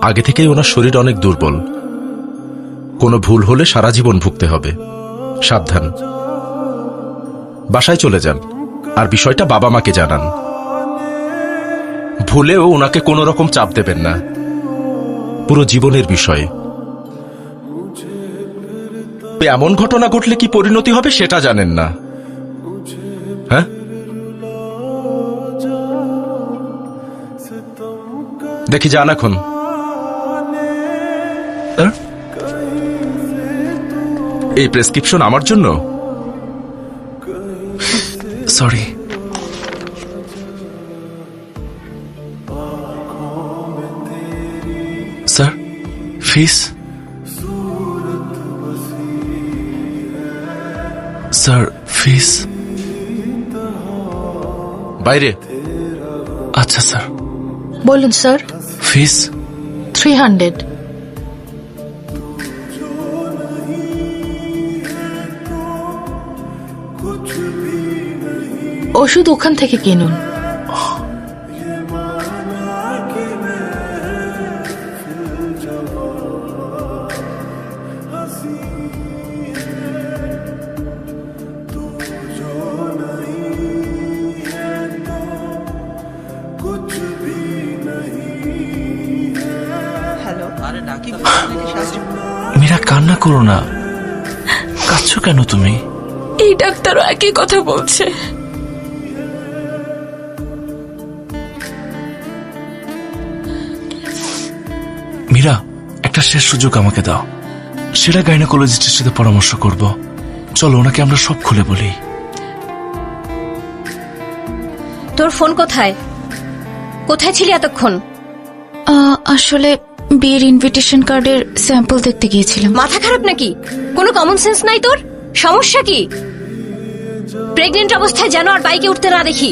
আগে থেকেই ওনার শরীর অনেক দুর্বল, কোনো ভুল হলে সারা জীবন ভুগতে হবে। সাবধান, বাসায় চলে যান আর বিষয়টা বাবা মাকে জানান। ভুলেও ওনাকে কোনো রকম চাপ দেবেন না, পুরো জীবনের বিষয়ে। এমন ঘটনা ঘটলে কি পরিণতি হবে সেটা জানেন না। হ্যাঁ, দেখি যান এখন। এই প্রেসক্রিপশন আমার জন্য? সরি। স্যার, ফিস? স্যার, ফিস? বাইরে। আচ্ছা স্যার। বলুন স্যার। ফিস? 300। ওষুধ ওখান থেকে কিনুন। মীরা, কান্না করো না। কাঁদছো কেন তুমি? এই ডাক্তারও একই কথা বলছে। মীরা, একটা শেষ সুযোগ আমাকে দাও। সেটা গাইনোকোলজিস্টের সাথে পরামর্শ করব। চলো, ওনাকে আমরা সব খুলে বলি। তোর ফোন কোথায়? কোথায় ছিলি এতক্ষণ? আসলে বিয়ের ইনভিটেশন কার্ডের স্যাম্পল দেখতে গিয়েছিলাম। মাথা খারাপ নাকি? কোনো কমন সেন্স নাই তোর? সমস্যা কি? প্রেগনেন্ট অবস্থায় যেন আর বাইকে উঠতে না দেখি।